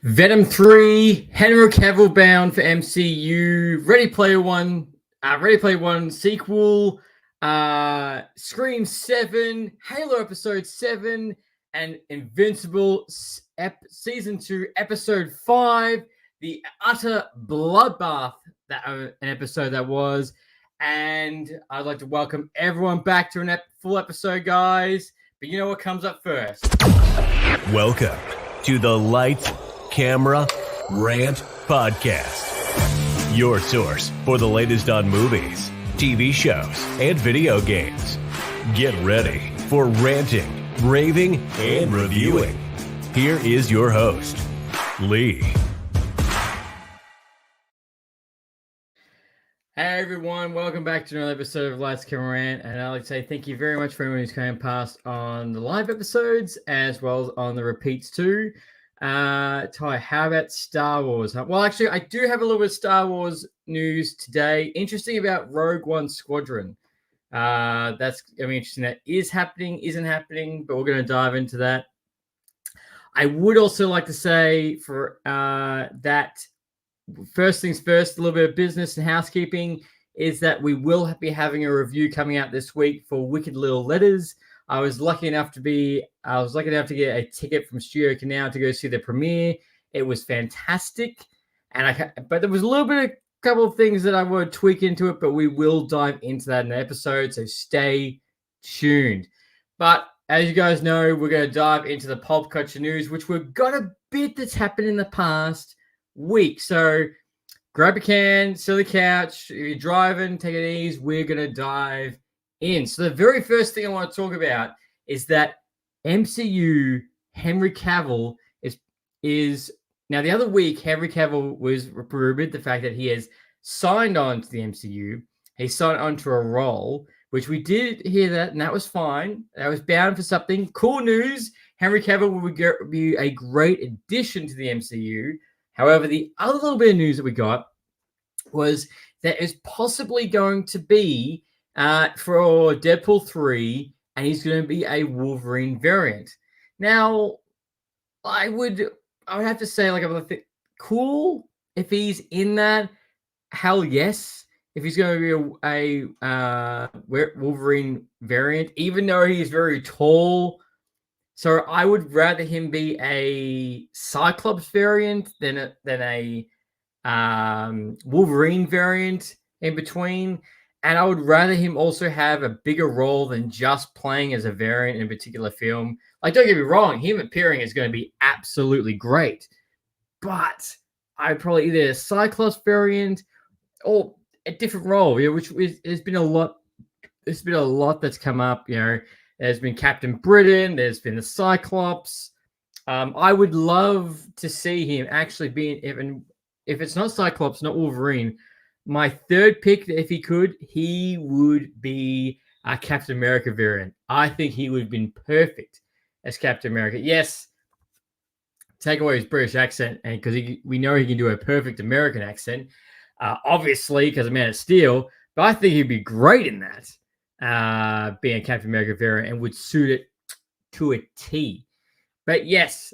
Venom 3, Henry Cavill bound for MCU, Ready Player One sequel, Scream 7, Halo Episode 7, and Invincible Season 2, Episode 5, the utter bloodbath that an episode that was. And I'd like to welcome everyone back to a full episode, guys. But you know what comes up first? Welcome to the Lights, Camera, Rant Podcast. Your source for the latest on movies, TV shows, and video games. Get ready for ranting, raving, and reviewing. Here is your host, Lee. Hey everyone, welcome back to another episode of Lights, Camera, Rant. And I'd like to say thank you very much for everyone who's coming past on the live episodes as well as on the repeats too. Ty, how about Star Wars? Well, actually, I do have a little bit of Star Wars news today. Interesting about Rogue One Squadron. That's going to be interesting. That is happening, isn't happening, but we're going to dive into that. I would also like to say for that, first things first, a little bit of business and housekeeping is that we will be having a review coming out this week for Wicked Little Letters. I was lucky enough to get a ticket from Studio Canal to go see the premiere. It was fantastic, but there was a couple of things that I would tweak into it, but we will dive into that in the episode, so stay tuned. But as you guys know, we're going to dive into the pop culture news, which we've got a bit that's happened in the past week. So grab a can, sit on the couch. If you're driving, take it easy. We're going to dive in. So the very first thing I want to talk about is that MCU Henry Cavill is now the other week Henry Cavill was rumored the fact that he has signed on to the MCU. He signed on to a role, which we did hear that, and that was fine. That was bound for something. Cool news. Henry Cavill will be a great addition to the MCU. However, the other little bit of news that we got was that it's possibly going to be for Deadpool 3, and he's going to be a Wolverine variant. Now, I would have to say, cool if he's in that. Hell yes, if he's going to be a Wolverine variant, even though he's very tall. So I would rather him be a Cyclops variant than a Wolverine variant in between. And I would rather him also have a bigger role than just playing as a variant in a particular film. Like, don't get me wrong, him appearing is going to be absolutely great. But I'd probably either a Cyclops variant or a different role, which there's been a lot. There's been a lot that's come up, There's been Captain Britain. There's been the Cyclops. I would love to see him actually being, if it's not Cyclops, not Wolverine, my third pick, if he would be a Captain America variant. I think he would have been perfect as Captain America. Yes, take away his British accent, and because we know he can do a perfect American accent, obviously, because of Man of Steel, but I think he'd be great in that. Being a Captain America variant and would suit it to a T. But yes,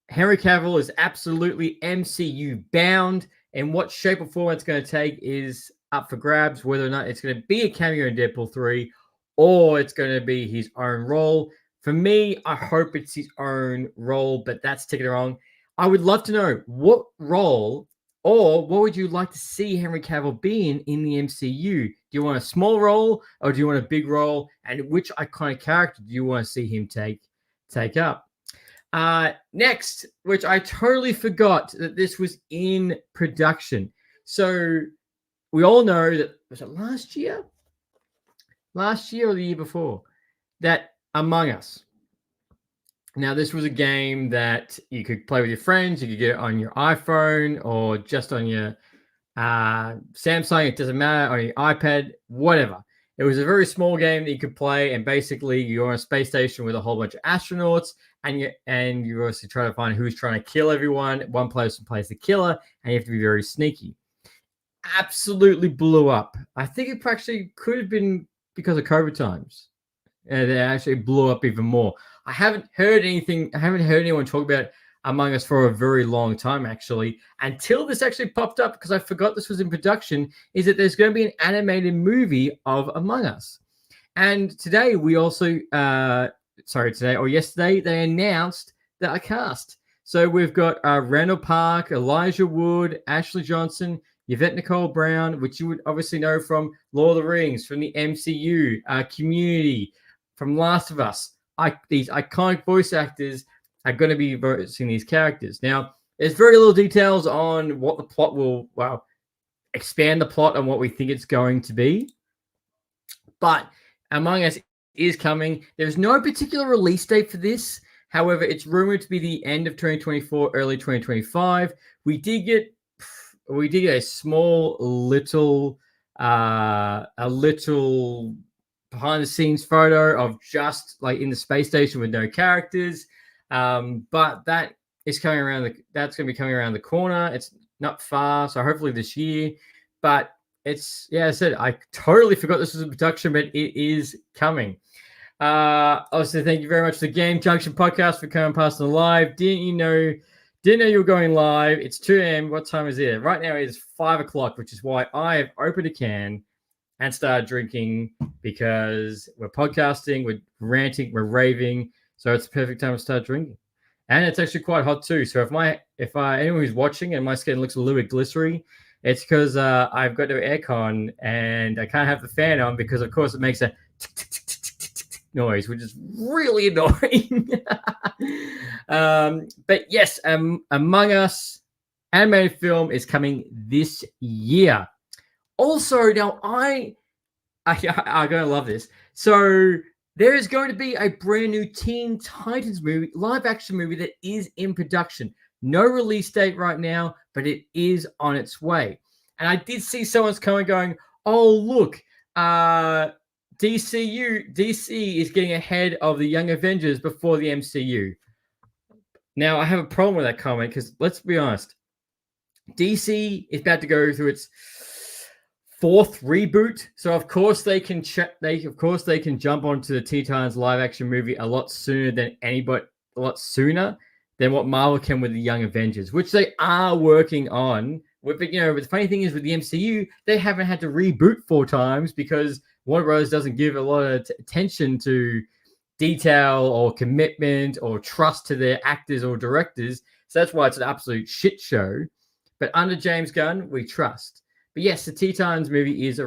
Henry Cavill is absolutely MCU bound, and what shape or form it's going to take is up for grabs, whether or not it's going to be a cameo in Deadpool 3 or it's going to be his own role. For me, I hope it's his own role, but that's taking it wrong. I would love to know what role or what would you like to see Henry Cavill be in the MCU? Do you want a small role or do you want a big role? And which iconic character do you want to see him take up? Next, which I totally forgot that this was in production. So we all know that, was it last year? Last year or the year before? That Among Us. Now, this was a game that you could play with your friends. You could get it on your iPhone or just on your Samsung. It doesn't matter, on your iPad, whatever. It was a very small game that you could play, and basically you're on a space station with a whole bunch of astronauts, and you're also trying to find who's trying to kill everyone. One person plays the killer, and you have to be very sneaky. Absolutely blew up. I think it actually could have been because of COVID times. And it actually blew up even more. I haven't heard anyone talk about Among Us for a very long time, actually, until this actually popped up, because I forgot this was in production, is that there's going to be an animated movie of Among Us. And today we also, today or yesterday, they announced the cast. So we've got Randall Park, Elijah Wood, Ashley Johnson, Yvette Nicole Brown, which you would obviously know from Lord of the Rings, from the MCU, Community, from Last of Us. These iconic voice actors are going to be voicing these characters. Now, there's very little details on what the plot will, expand the plot on what we think it's going to be. But Among Us is coming. There's no particular release date for this. However, it's rumored to be the end of 2024, early 2025. We did get a small little behind the scenes photo of just like in the space station with no characters. But that is coming around. That's going to be coming around the corner. It's not far, so hopefully this year. But it's, I said, I totally forgot this was a production, but it is coming. Also, thank you very much to the Game Junction podcast for coming past on live. Didn't know you were going live. It's 2 a.m. What time is it? Right now it is 5 o'clock, which is why I have opened a can and started drinking, because we're podcasting, we're ranting, we're raving. So it's the perfect time to start drinking. And it's actually quite hot too. So if anyone who's watching and my skin looks a little bit glistery, it's because I've got no aircon and I can't have the fan on, because of course it makes a noise, which is really annoying. But yes, Among Us animated film is coming this year. Also, now I'm going to love this. So there is going to be a brand new Teen Titans movie, live action movie that is in production. No release date right now, but it is on its way. And I did see someone's comment going, "Oh, look, DC is getting ahead of the Young Avengers before the MCU." Now, I have a problem with that comment, because let's be honest, DC is about to go through its 4th reboot, so of course they can jump onto the Teen Titans live action movie a lot sooner than what Marvel can with the Young Avengers, which they are working on. But the funny thing is, with the MCU, they haven't had to reboot 4 times because Warner Bros. Doesn't give a lot of attention to detail or commitment or trust to their actors or directors. So that's why it's an absolute shit show. But under James Gunn, we trust. But yes, the Teen Titans movie is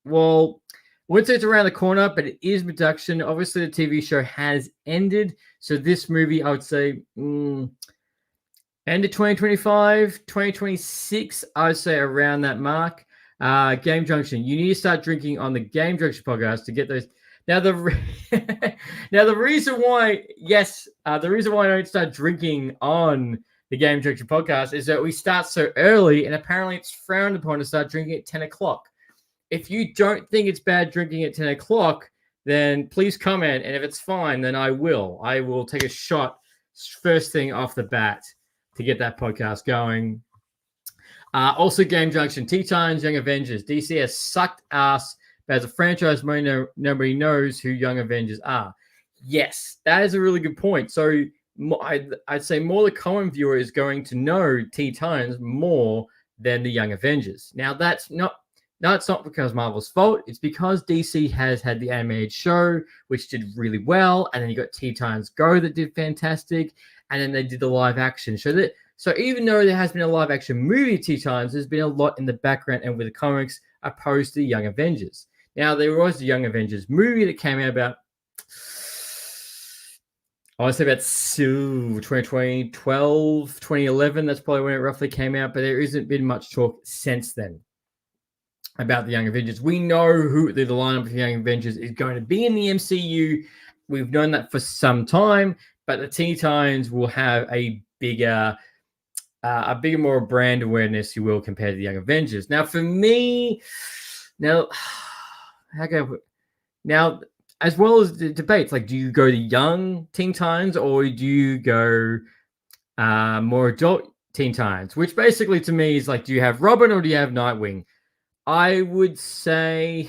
well, I wouldn't say it's around the corner, but it is production. Obviously, the TV show has ended. So this movie, I would say, end of 2025, 2026, I would say around that mark. Game Junction, you need to start drinking on the Game Junction podcast to get those. Now, the reason why I don't start drinking on the Game Junction podcast is that we start so early, and apparently it's frowned upon to start drinking at 10 o'clock. If you don't think it's bad drinking at 10 o'clock, then please comment. And if it's fine, then I will take a shot first thing off the bat to get that podcast going. Also, Game Junction, Teen Titans, Young Avengers. DC has sucked ass, but as a franchise, nobody knows who Young Avengers are. Yes, that is a really good point. So I'd say more the common viewer is going to know Teen Titans more than the Young Avengers. Now, it's not because Marvel's fault. It's because DC has had the animated show, which did really well, and then you got Teen Titans Go that did fantastic, and then they did the live action show. So even though there has been a live action movie of Teen Titans, there's been a lot in the background and with the comics opposed to the Young Avengers. Now, there was the Young Avengers movie that came out about, I want to say about 2020, 2011. That's probably when it roughly came out, but there hasn't been much talk since then about the Young Avengers. We know who the lineup of the Young Avengers is going to be in the MCU. We've known that for some time, but the Teen Titans will have a bigger, more brand awareness, you will, compared to the Young Avengers. Now, for me, as well as the debates, like, do you go to young Teen Titans or do you go more adult Teen Titans? Which basically to me is like, do you have Robin or do you have Nightwing? I would say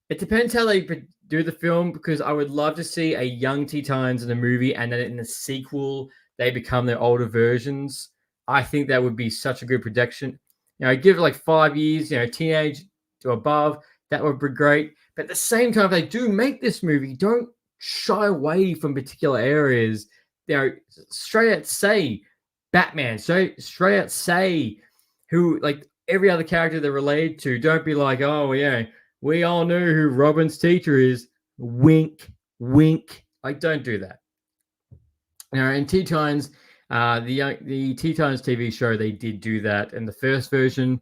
it depends how they do the film because I would love to see a young Teen Titans in the movie, and then in the sequel they become their older versions. I think that would be such a good production. Give it like 5 years, teenage to above. That would be great. But at the same time, if they do make this movie, don't shy away from particular areas. Straight out say Batman. So straight out say who, like every other character they're related to. Don't be like, oh yeah, we all know who Robin's teacher is. Wink, wink. Like, don't do that. In Teen Titans, the Teen Titans TV show, they did do that in the first version,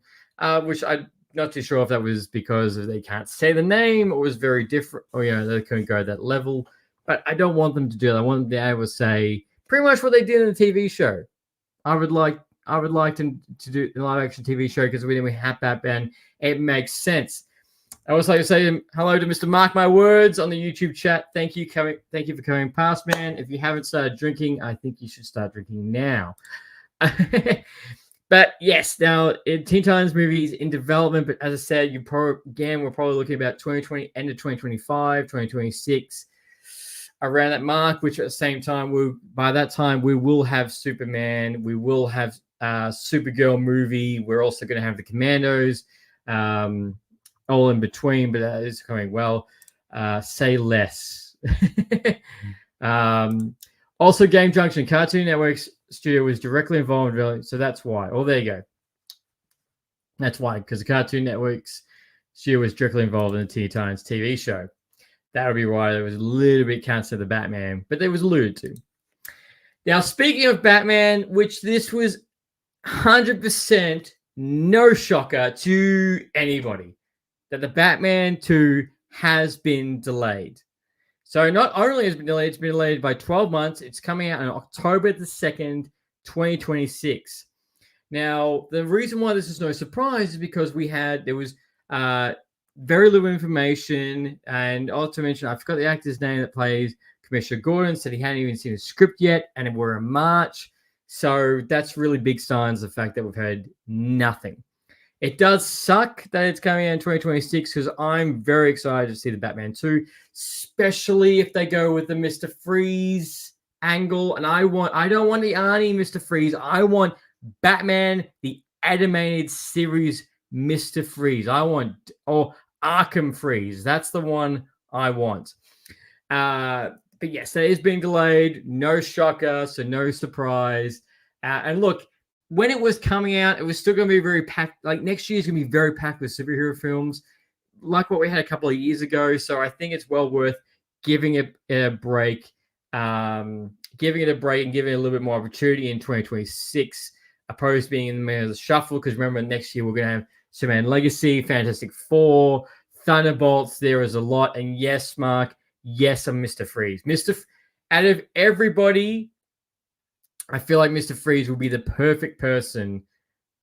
which I'm not too sure if that was because they can't say the name or was very different, or they couldn't go that level. But I don't want them to do that. I want them to be able to say pretty much what they did in the TV show. I would like them to do the live action TV show because we have Batman. It makes sense. I always like to say hello to Mr. Mark My Words on the YouTube chat. Thank you for coming past, man. If you haven't started drinking, I think you should start drinking now. But yes, now Teen Titans movies in development. But as I said, we're probably looking about 2020, end of 2025, 2026, around that mark. Which at the same time, by that time we will have Superman. We will have Supergirl movie. We're also going to have the Commandos. All in between, but that is coming well. Say less. Also, Game Junction Cartoon Network's studio was directly involved in it, so that's why. Oh, there you go. That's why, because the Cartoon Network's studio was directly involved in the Teen Titans TV show. That would be why there was a little bit cancer of the Batman, but they was alluded to. Now, speaking of Batman, which this was 100% no shocker to anybody, that the Batman 2 has been delayed. So not only has it been delayed, it's been delayed by 12 months. It's coming out on October the 2nd, 2026. Now, the reason why this is no surprise is because there was very little information. And also mention, I forgot the actor's name that plays Commissioner Gordon, said he hadn't even seen a script yet, and we're in March. So that's really big signs of the fact that we've heard nothing. It does suck that it's coming out in 2026 because I'm very excited to see the Batman 2, especially if they go with the Mr. Freeze angle. And I don't want the Arnie Mr. Freeze. I want Batman, the animated series Mr. Freeze. Or Arkham Freeze. That's the one I want. But yes, it is being delayed. No shocker, so no surprise. And look, when it was coming out, it was still going to be very packed. Like next year is going to be very packed with superhero films, like what we had a couple of years ago. So I think it's well worth giving it a break, and giving it a little bit more opportunity in 2026, opposed to being in the middle of the shuffle. Because remember, next year we're going to have Superman Legacy, Fantastic Four, Thunderbolts. There is a lot, and yes, Mark, yes, I'm Mr. Freeze. Out of everybody, I feel like Mr. Freeze will be the perfect person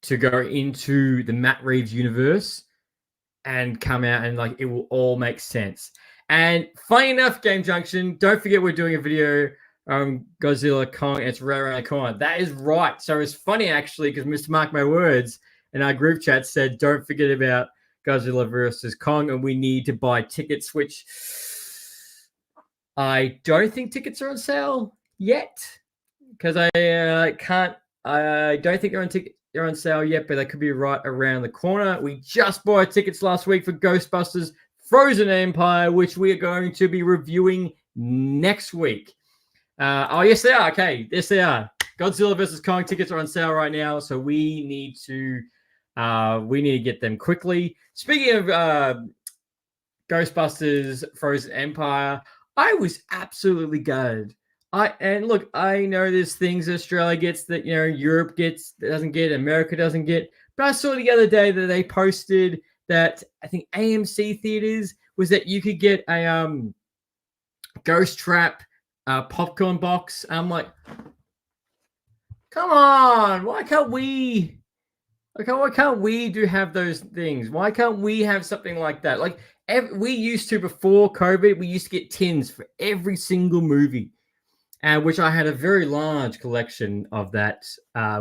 to go into the Matt Reeves universe and come out, and like it will all make sense. And funny enough, Game Junction, don't forget we're doing a video on Godzilla Kong. It's right around the corner. That is right. So it's funny actually because Mr. Mark My Words in our group chat said, don't forget about Godzilla versus Kong, and we need to buy tickets, which I don't think tickets are on sale yet. Because I don't think they're on sale yet, but they could be right around the corner. We just bought tickets last week for Ghostbusters Frozen Empire, which we are going to be reviewing next week. Yes, they are. Okay, yes, they are. Godzilla vs. Kong tickets are on sale right now, so we need to get them quickly. Speaking of Ghostbusters Frozen Empire, I was absolutely gutted. I know there's things Australia gets that Europe doesn't get, America doesn't get. But I saw the other day that they posted that I think AMC theaters was that you could get a Ghost Trap popcorn box. I'm like, come on, why can't we? Why can't we have those things? Why can't we have something like that? Like we used to before COVID, we used to get tins for every single movie. Which I had a very large collection of that,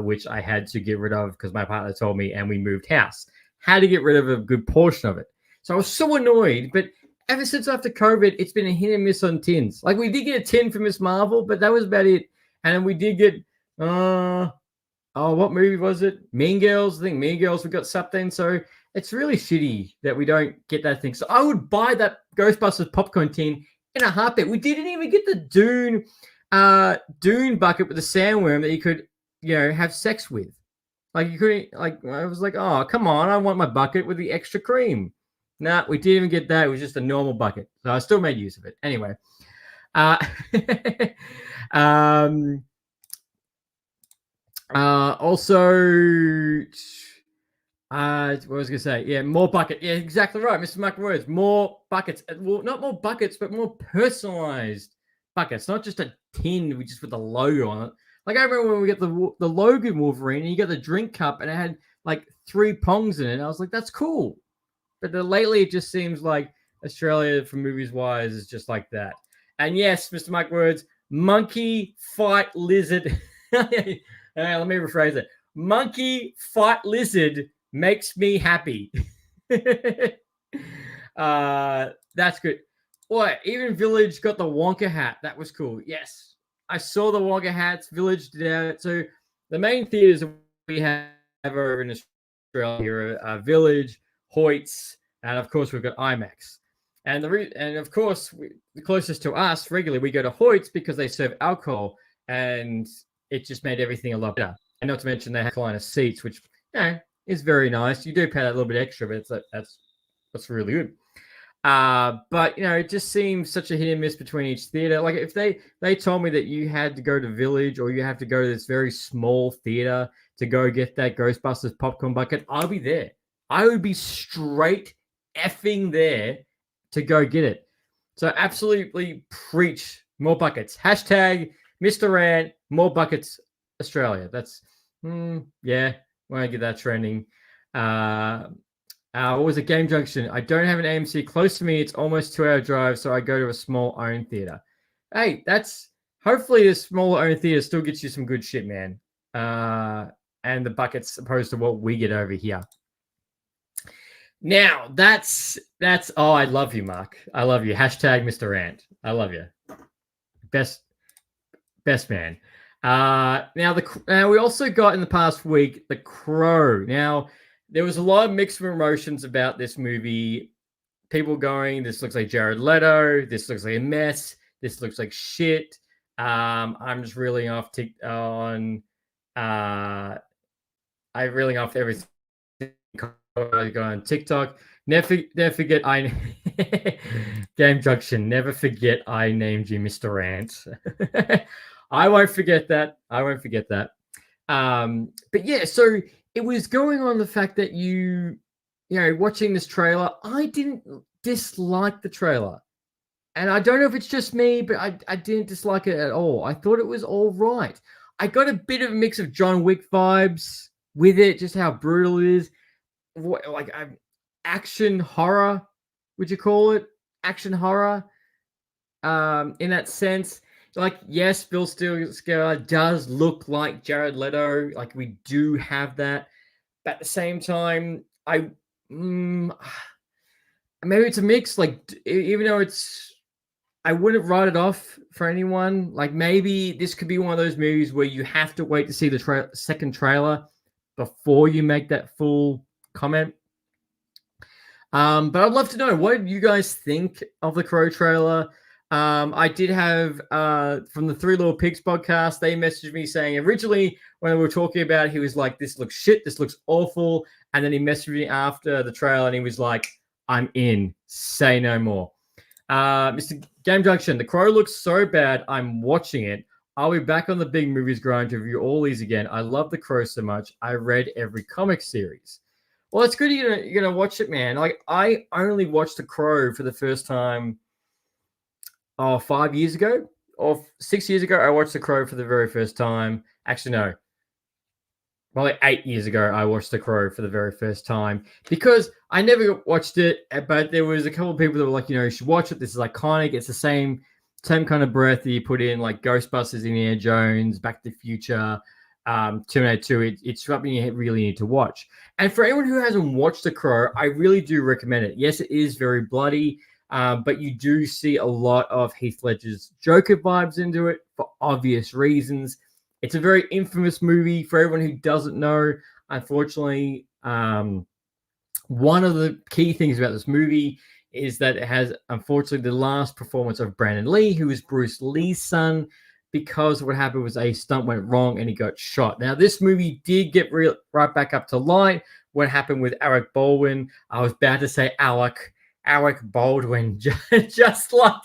which I had to get rid of because my partner told me, and we moved house. Had to get rid of a good portion of it. So I was so annoyed. But ever since after COVID, it's been a hit and miss on tins. Like we did get a tin for Miss Marvel, but that was about it. And then we did get what movie was it? Mean Girls. I think Mean Girls we got sucked in. So it's really shitty that we don't get that thing. So I would buy that Ghostbusters popcorn tin in a heartbeat. We didn't even get the Dune bucket with the sandworm that you could, have sex with. Like you couldn't. Like I was like, oh come on, I want my bucket with the extra cream. Nah, we didn't even get that. It was just a normal bucket. So I still made use of it. Anyway. Also, what was I going to say? Yeah, more bucket. Yeah, exactly right. Mr. Mark words. More buckets. Well, not more buckets, but more personalized buckets. Not just a tin just with the logo on it. Like I remember when we got the Logan Wolverine and you got the drink cup and it had like 3 pongs in it. I was like, that's cool. But lately it just seems like Australia, for movies wise, is just like that. And yes, Mr. Mike Words, monkey fight lizard. Let me rephrase it. Monkey fight lizard makes me happy. That's good. Boy, even Village got the Wonka hat. That was cool. Yes. I saw the Wonka hats. Village did it. So the main theaters we have over in Australia are Village, Hoyts, and of course we've got IMAX. And of course the closest to us regularly we go to Hoyts because they serve alcohol, and it just made everything a lot better. And not to mention they have recliner seats, which is very nice. You do pay that little bit extra, but that's really good. But it just seems such a hit and miss between each theater. Like if they told me that you had to go to Village or you have to go to this very small theater to go get that Ghostbusters popcorn bucket, I'll be there. I would be straight effing there to go get it. So absolutely preach more buckets. Hashtag Mr. Rant, more buckets Australia. That's, yeah, want to get that trending. What was it? Game Junction. I don't have an AMC close to me. It's almost 2-hour drive, so I go to a small owned theater. Hey, hopefully the small owned theater still gets you some good shit, man. And the buckets opposed to what we get over here. Now that's I love you, Mark. I love you. Hashtag Mr. Rant. I love you. Best man. Now we also got in the past week The Crow. Now there was a lot of mixed emotions about this movie. People going, this looks like Jared Leto. This looks like a mess. This looks like shit. I'm just reeling off I'm reeling off everything going on TikTok. Never forget Game Junction. Never forget I named you Mr. Rant. I won't forget that. But yeah, so it was going on the fact that you watching this trailer, I didn't dislike the trailer. And I don't know if it's just me, but I didn't dislike it at all. I thought it was all right. I got a bit of a mix of John Wick vibes with it, just how brutal it is. Like action horror, would you call it? Action horror. In that sense. Like, yes, Bill Skarsgård does look like Jared Leto. Like, we do have that. But at the same time, maybe it's a mix. Like, even though I wouldn't write it off for anyone. Like, maybe this could be one of those movies where you have to wait to see the second trailer before you make that full comment. But I'd love to know, what do you guys think of the Crow trailer? I did have from the Three Little Pigs podcast, they messaged me saying originally when we were talking about it, he was like, this looks shit, this looks awful. And then he messaged me after the trailer and he was like, I'm in, say no more. Mr. Game Junction, The Crow looks so bad, I'm watching it. I'll be back on the big movies grind to review all these again. I love The Crow so much. I read every comic series. Well, it's good you're gonna watch it, man. Like, I only watched The Crow for the first time 5 years ago or 6 years ago. I watched The Crow for the very first time. Actually, no. Probably 8 years ago, I watched The Crow for the very first time because I never watched it, but there was a couple of people that were like, you should watch it. This is iconic. It's the same kind of breath that you put in like Ghostbusters, Indiana Jones, Back to the Future, Terminator 2. It's something you really need to watch. And for anyone who hasn't watched The Crow, I really do recommend it. Yes, it is very bloody. But you do see a lot of Heath Ledger's Joker vibes into it for obvious reasons. It's a very infamous movie for everyone who doesn't know. Unfortunately, one of the key things about this movie is that it has, unfortunately, the last performance of Brandon Lee, who is Bruce Lee's son, because what happened was a stunt went wrong and he got shot. Now, this movie did get right back up to light. What happened with Alec Baldwin? I was about to say Alec Baldwin, just like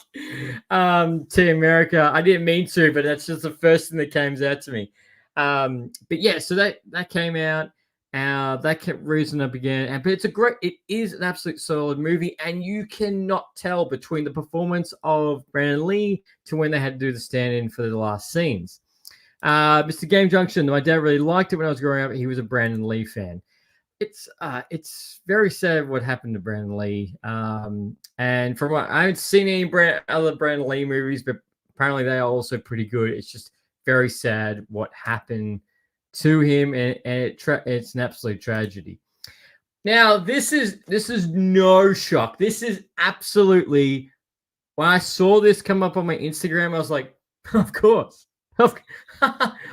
to America. I didn't mean to, but that's just the first thing that came out to me. But yeah, so that came out. That kept reason up again. But it is an absolute solid movie, and you cannot tell between the performance of Brandon Lee to when they had to do the stand-in for the last scenes. Mr. Game Junction, my dad really liked it when I was growing up. He was a Brandon Lee fan. It's very sad what happened to Brandon Lee. And from what I haven't seen any other Brandon Lee movies, but apparently they are also pretty good. It's just very sad what happened to him, and it's an absolute tragedy. Now, this is no shock. This is absolutely, when I saw this come up on my Instagram, I was like, of course.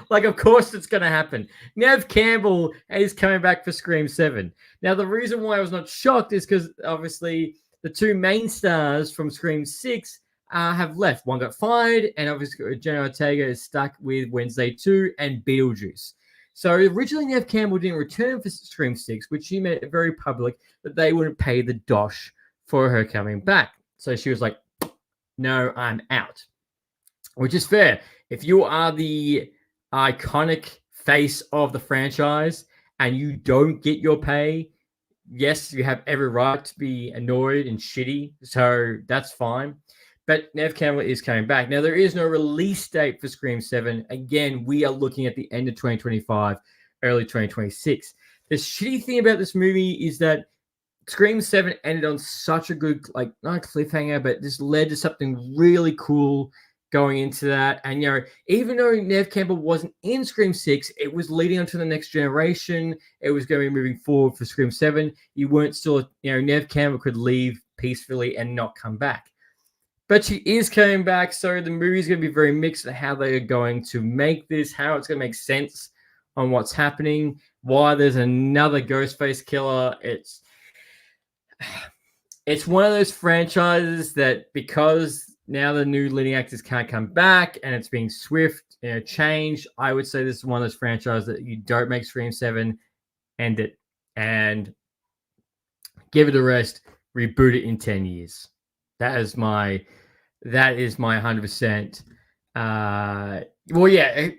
Like, of course it's going to happen. Nev Campbell is coming back for Scream 7. Now, the reason why I was not shocked is because, obviously, the two main stars from Scream 6 have left. One got fired, and obviously Jenna Ortega is stuck with Wednesday 2 and Beetlejuice. So originally Nev Campbell didn't return for Scream 6, which she made it very public that they wouldn't pay the dosh for her coming back. So she was like, no, I'm out. Which is fair. If you are the iconic face of the franchise and you don't get your pay, yes, you have every right to be annoyed and shitty. So that's fine. But Nev Campbell is coming back. Now, there is no release date for Scream 7. Again, we are looking at the end of 2025, early 2026. The shitty thing about this movie is that Scream 7 ended on such a good, like, not a cliffhanger, but this led to something really cool going into that. And, you know, even though Nev Campbell wasn't in Scream 6, it was leading on to the next generation. It was going to be moving forward for Scream 7. You weren't still, you know, Nev Campbell could leave peacefully and not come back. But she is coming back, so the movie's going to be very mixed on how they are going to make this, how it's going to make sense on what's happening, why there's another Ghostface killer. It's one of those franchises that, because now the new leading actors can't come back and it's being swift, you know, changed, I would say this is one of those franchises that you don't make Scream 7, end it, and give it a rest, reboot it in 10 years. That is my 100%. Well, yeah,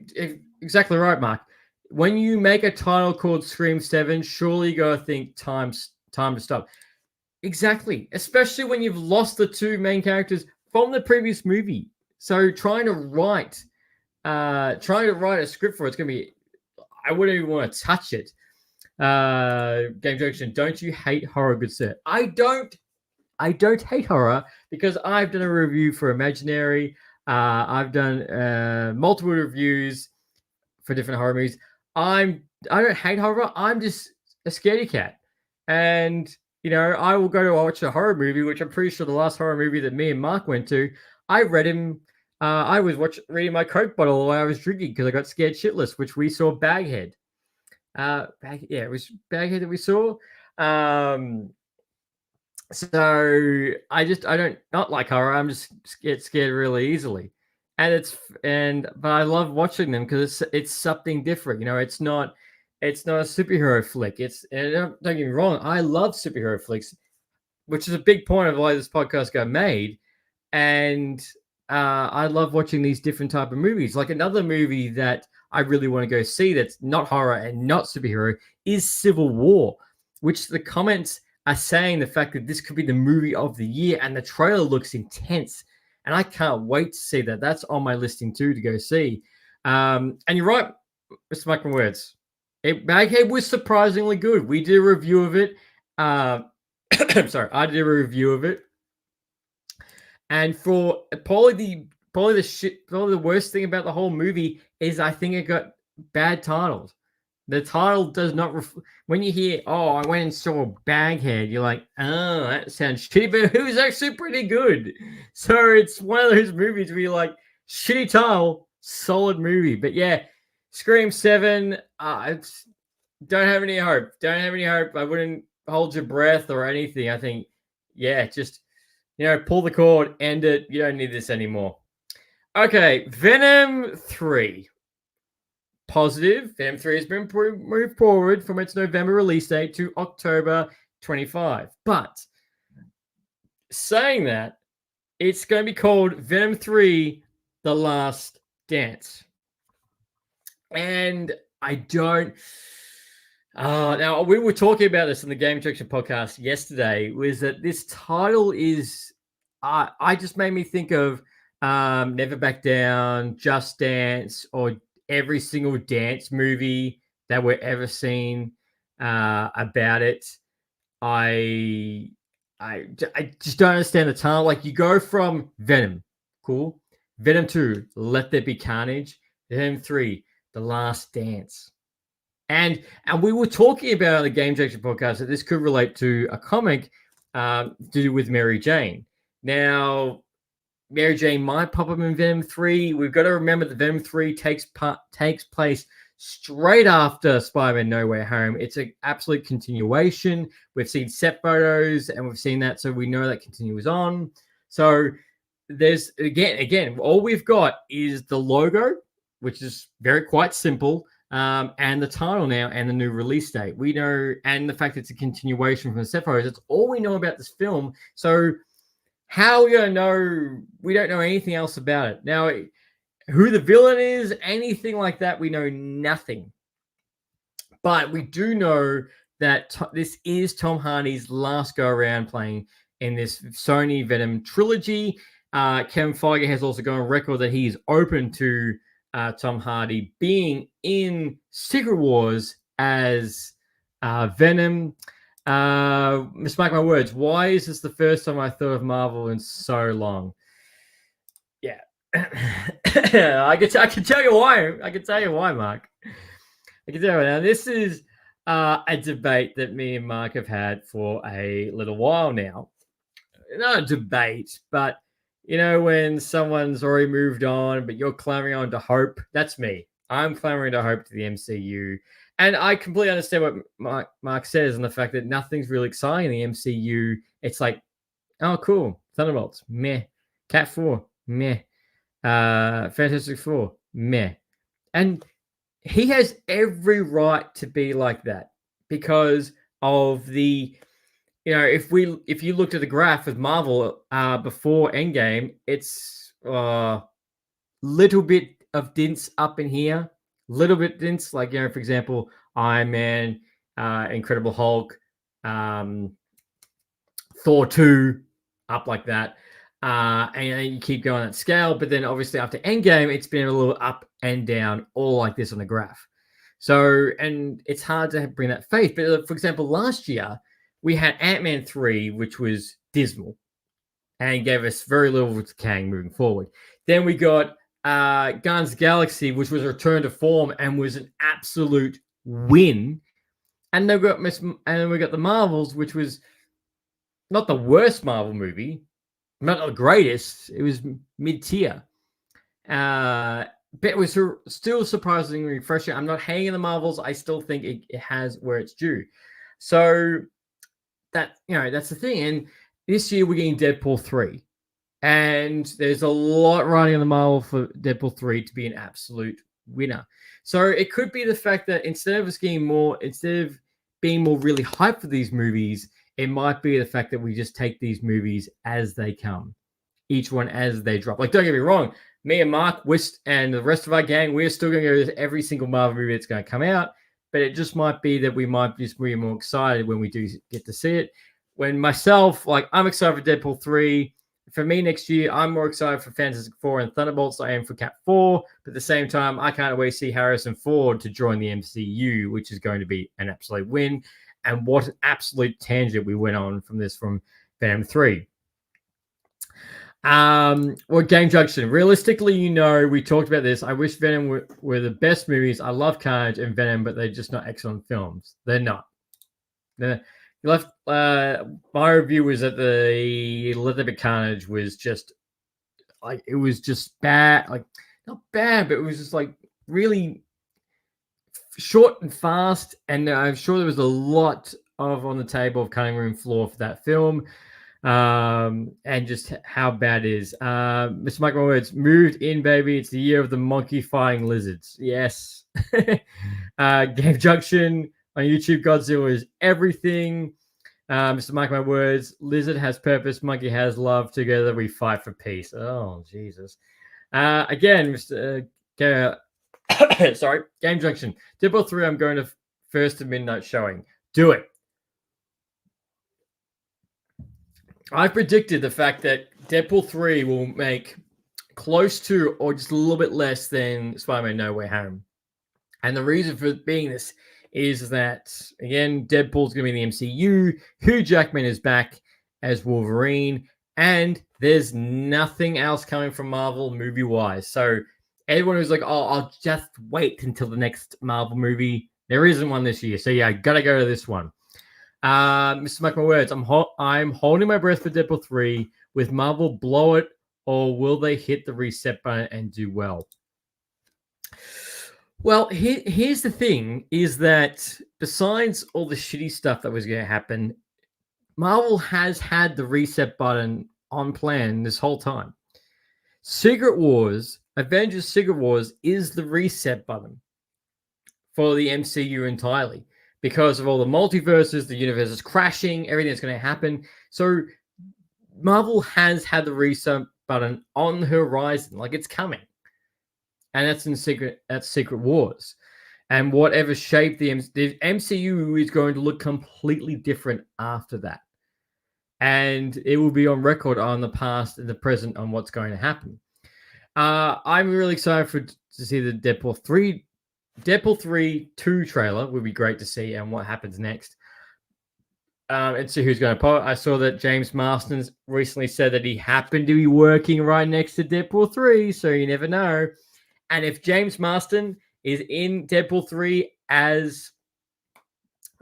exactly right, Mark. When you make a title called Scream 7, surely you gotta think time to stop. Exactly, especially when you've lost the two main characters from the previous movie. So trying to write a script for it's gonna be, I wouldn't even want to touch it. Game Junction, don't you hate horror, good sir? I don't hate horror because I've done a review for Imaginary. I've done multiple reviews for different horror movies. I don't hate horror. I'm just a scaredy cat. And, you know, I will go to watch a horror movie, which I'm pretty sure the last horror movie that me and Mark went to, I read him. I was reading my Coke bottle while I was drinking because I got scared shitless, which we saw Baghead. It was Baghead that we saw. So I don't not like horror. I'm just get scared really easily, but I love watching them because it's something different. You know, it's not a superhero flick. Don't get me wrong. I love superhero flicks, which is a big point of why this podcast got made. And I love watching these different type of movies. Like another movie that I really want to go see that's not horror and not superhero is Civil War, which the comments are saying the fact that this could be the movie of the year, and the trailer looks intense, and I can't wait to see that. That's on my listing too to go see. And you're right, Mr. Mike, words. Baghead was surprisingly good. We did a review of it. Sorry, I did a review of it, and for probably the worst thing about the whole movie is I think it got bad titled. The title does not when you hear, "Oh, I went and saw Baghead," you're like, "Oh, that sounds shitty," but it was actually pretty good. So it's one of those movies where you're like, shitty title, solid movie. But yeah, Scream 7, don't have any hope. Don't have any hope. I wouldn't hold your breath or anything. I think, yeah, just, pull the cord, end it. You don't need this anymore. Okay, Venom 3. Positive. Venom 3 has been moved forward from its November release date to October 25. But saying that, it's going to be called Venom 3 The Last Dance. And I don't. Now, we were talking about this in the Game Direction podcast yesterday, was that this title is. I just made me think of Never Back Down, Just Dance, or every single dance movie that we're ever seen about it. I just don't understand the title. Like, you go from Venom, cool. Venom 2, Let There Be Carnage. Venom 3, The Last Dance. And we were talking about on the Game Direction podcast that this could relate to a comic to do with Mary Jane. Now, Mary Jane might pop up in Venom 3. We've got to remember that Venom 3 takes place straight after Spider-Man No Way Home. It's an absolute continuation. We've seen set photos and we've seen that, so we know that continues on. So there's again, all we've got is the logo, which is quite simple, and the title now and the new release date. We know, and the fact that it's a continuation from the set photos. That's all we know about this film. So how are we gonna know? We don't know anything else about it. Now, who the villain is, anything like that, we know nothing. But we do know that this is Tom Hardy's last go around playing in this Sony Venom trilogy. Kevin Feige has also gone on record that he is open to Tom Hardy being in Secret Wars as Venom. Mark my words. Why is this the first time I thought of Marvel in so long? Yeah, I can tell you why. I can tell you why, Mark. I can tell you now. This is a debate that me and Mark have had for a little while now. Not a debate, but when someone's already moved on, but you're clamoring on to hope. That's me. I'm clamoring to hope to the MCU. And I completely understand what Mark says and the fact that nothing's really exciting in the MCU. It's like, oh, cool. Thunderbolts, meh. Cat 4, meh. Fantastic Four, meh. And he has every right to be like that because of the, if you looked at the graph of Marvel before Endgame, it's little bit of dints up in here. Little bit dints, like, for example, Iron Man, Incredible Hulk, Thor 2, up like that. And you keep going that scale. But then obviously after Endgame, it's been a little up and down, all like this on the graph. So, and it's hard to bring that faith. But for example, last year, we had Ant-Man 3, which was dismal and gave us very little to Kang moving forward. Then we got Guardians of the Galaxy, which was a return to form and was an absolute win. And then we got the Marvels, which was not the worst Marvel movie, not the greatest. It was mid-tier. But it was still surprisingly refreshing. I'm not hating the Marvels. I still think it has where it's due. So that's the thing. And this year we're getting Deadpool 3. And there's a lot riding on the Marvel for Deadpool 3 to be an absolute winner. So it could be the fact that instead of being more really hyped for these movies, it might be the fact that we just take these movies as they come, each one as they drop. Like, don't get me wrong, me and Mark, and the rest of our gang, we're still going to go to every single Marvel movie that's going to come out. But it just might be that we might just be more excited when we do get to see it. When myself, like, I'm excited for Deadpool 3. For me next year, I'm more excited for Fantastic Four and Thunderbolts than I am for Cat 4. But at the same time, I can't wait to see Harrison Ford to join the MCU, which is going to be an absolute win. And what an absolute tangent we went on from Venom 3. Well, Game Junction. Realistically, we talked about this. I wish Venom were the best movies. I love Carnage and Venom, but they're just not excellent films. They're not. My review was that the Leatherback Carnage was just it was just bad. Like, not bad, but it was just like really short and fast. And I'm sure there was a lot on the table of cutting room floor for that film. And just how bad it is. Mr. Mike, my words, moved in, baby. It's the year of the monkey fighting lizards. Yes. Game Junction on YouTube. Godzilla is everything. Mr. Mike, my words, lizard has purpose, monkey has love. Together we fight for peace. Oh, Jesus. Again, Mr. Sorry, Game Junction. Deadpool 3, I'm going to first to midnight showing. Do it. I predicted the fact that Deadpool 3 will make close to or just a little bit less than Spider-Man No Way Home. And the reason for being this is that, again, Deadpool's going to be in the MCU. Hugh Jackman is back as Wolverine. And there's nothing else coming from Marvel movie-wise. So everyone who's like, oh, I'll just wait until the next Marvel movie. There isn't one this year. So, yeah, I got to go to this one. Mr. Mike, my words, I'm holding my breath for Deadpool 3. With Marvel blow it, or will they hit the reset button and do well? Well, here's the thing, is that besides all the shitty stuff that was going to happen, Marvel has had the reset button on plan this whole time. Avengers Secret Wars is the reset button for the MCU entirely. Because of all the multiverses, the universe is crashing, everything that's going to happen. So Marvel has had the reset button on the horizon, like it's coming. And that's Secret Wars. And whatever shape the MCU is going to look completely different after that. And it will be on record on the past and the present on what's going to happen. I'm really excited to see the Deadpool 3 2 trailer. Would be great to see and what happens next. And see who's going to pop. I saw that James Marsden recently said that he happened to be working right next to Deadpool 3, so you never know. And if James Marsden is in Deadpool 3 as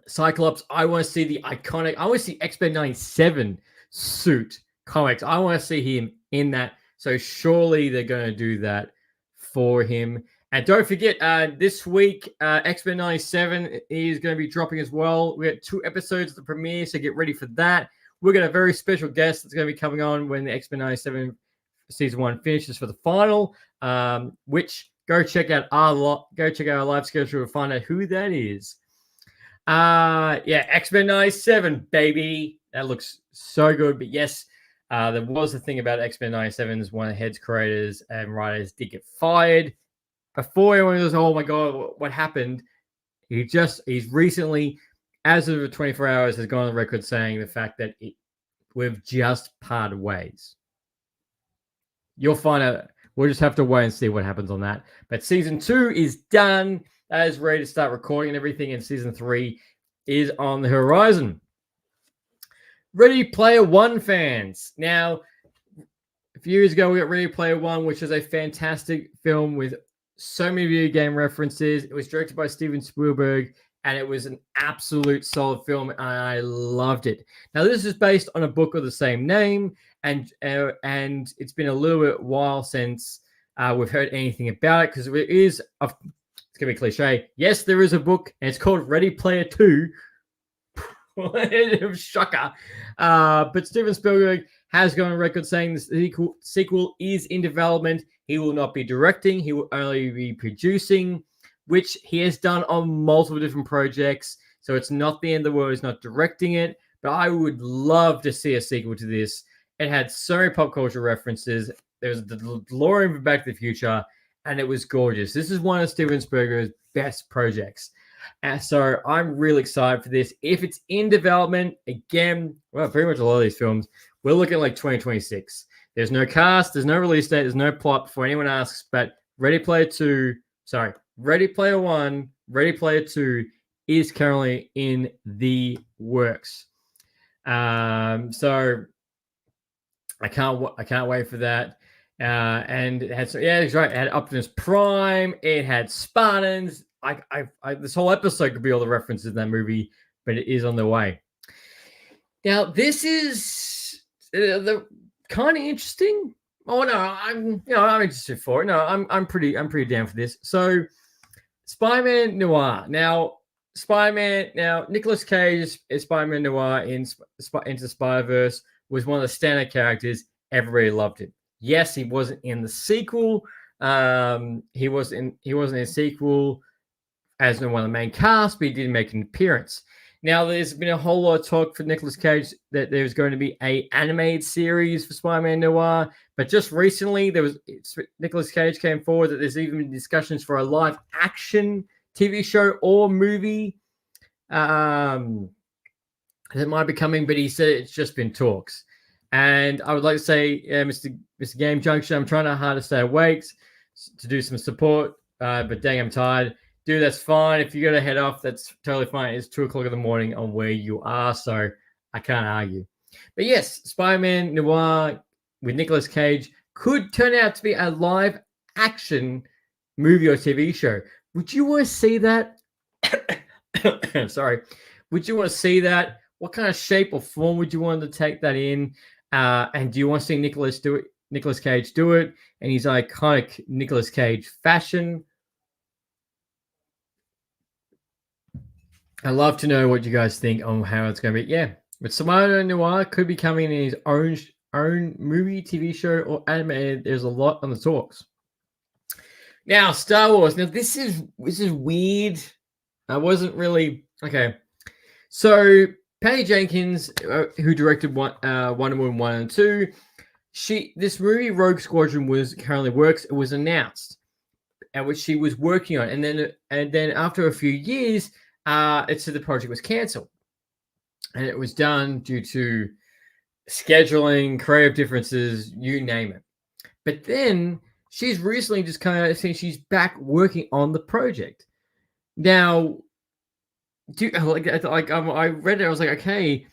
Cyclops, I want to see the iconic, I want to see X-Men 97 suit comics. I want to see him in that. So surely they're going to do that for him. And don't forget, this week, X-Men 97 is going to be dropping as well. We got 2 episodes of the premiere, so get ready for that. We're got a very special guest that's going to be coming on when the X-Men 97 season 1 finishes for the final. Which go check out our live schedule to find out who that is. X-Men 97, baby. That looks so good. But yes, there was a thing about X-Men 97 is one of the heads creators and writers did get fired. Before everyone goes, oh my God, what happened? He's recently, as of 24 hours, has gone on the record saying the fact that we've just parted ways. You'll find out. We'll just have to wait and see what happens on that. But season 2 is done. That is ready to start recording and everything. And season 3 is on the horizon. Ready Player One fans. Now, a few years ago, we got Ready Player One, which is a fantastic film with so many video game references. It was directed by Steven Spielberg, and it was an absolute solid film, and I loved it. Now, this is based on a book of the same name, and it's been a little bit while since we've heard anything about it, because it is, it's going to be cliche. Yes, there is a book, and it's called Ready Player 2. Shocker. But Steven Spielberg has gone on record saying the sequel is in development. He will not be directing. He will only be producing, which he has done on multiple different projects. So it's not the end of the world. He's not directing it. But I would love to see a sequel to this. It had so many pop culture references. There was the DeLorean from Back to the Future, and it was gorgeous. This is one of Steven Spielberg's best projects. And so I'm really excited for this. If it's in development, again, well, pretty much a lot of these films, we're looking at like 2026. There's no cast, there's no release date, there's no plot before anyone asks, but Ready Player 1, Ready Player 2 is currently in the works. So I can't wait for that. And it had it's right. It had Optimus Prime. It had Spartans. This whole episode could be all the references in that movie, but it is on the way. Now this is the kind of interesting. Oh no, I'm interested for it. No, I'm pretty down for this. So, Spider-Man Noir. Now, Nicolas Cage is Spider-Man Noir in Into Spider-Verse was one of the standard characters. Everybody loved him. Yes, he wasn't in the sequel. He wasn't in a sequel as one of the main cast, but he did make an appearance. Now, there's been a whole lot of talk for Nicolas Cage that there's going to be an animated series for Spider-Man Noir, but just recently, Nicolas Cage came forward that there's even been discussions for a live-action TV show or movie that might be coming, but he said it's just been talks. And I would like to say, Mr. Game Junction, I'm trying hard to stay awake to do some support, but dang, I'm tired. Dude, that's fine. If you got to head off, that's totally fine. It's 2:00 in the morning on where you are, so I can't argue. But yes, Spider-Man Noir with Nicolas Cage could turn out to be a live-action movie or TV show. Would you want to see that? Sorry. Would you want to see that? What kind of shape or form would you want to take that in? And do you want to see Nicolas Cage do it in his iconic Nicolas Cage fashion? I'd love to know what you guys think on how it's going to be. Yeah, but Spider-Man Noir could be coming in his own movie, TV show, or animated. There's a lot on the talks. Now, Star Wars. Now, this is weird. I wasn't really okay. So, Patty Jenkins, who directed Wonder Woman 1 and 2, this movie Rogue Squadron currently works. It was announced, at which she was working on, and then after a few years, it said the project was cancelled, and it was done due to scheduling, creative differences, you name it. But then she's recently just kind of saying she's back working on the project. Now, I read it. I was like, okay,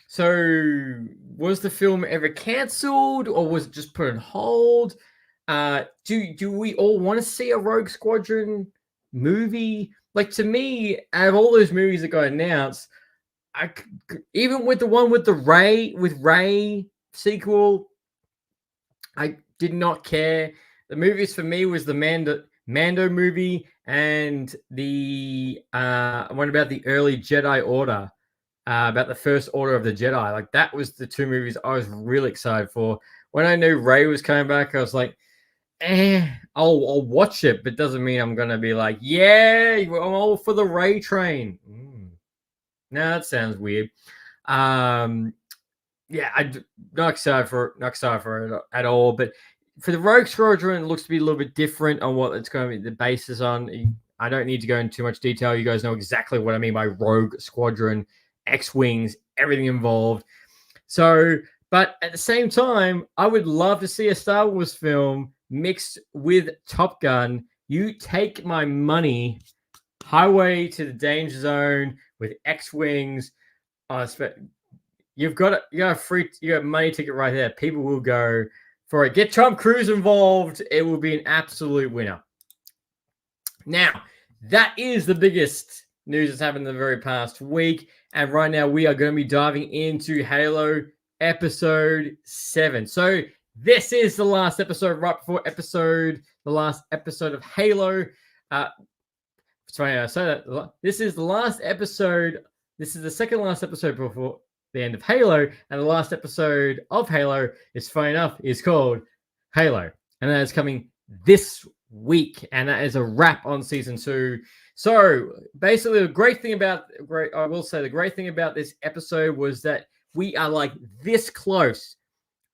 so was the film ever cancelled, or was it just put on hold? Do we all want to see a Rogue Squadron movie? Like, to me, out of all those movies that got announced, even with the one with the Rey sequel, I did not care. The movies for me was the Mando movie and the one about the early Jedi Order, about the First Order of the Jedi. Like, that was the two movies I was really excited for. When I knew Rey was coming back, I was like, I'll watch it, but doesn't mean I'm gonna be like, yeah, I'm all for the Rey train. No, that sounds weird. Yeah, I'm not excited for it at all. But for the Rogue Squadron, it looks to be a little bit different on what it's going to be the basis on. I don't need to go into too much detail. You guys know exactly what I mean by Rogue Squadron, X-Wings, everything involved. So, but at the same time, I would love to see a Star Wars film mixed with Top Gun. You take my money, Highway to the Danger Zone with X-Wings. You got a money ticket right there. People will go for it. Get Tom Cruise involved. It will be an absolute winner. Now, that is the biggest news that's happened in the very past week. And right now, we are going to be diving into Halo Episode 7. So, this is the last episode, right before the last episode of Halo. Sorry, I say that. This is the last episode. This is the second last episode before the end of Halo, and the last episode of Halo is, funny enough, is called Halo, and that is coming this week, and that is a wrap on season 2. So basically, the great thing about this episode was that we are like this close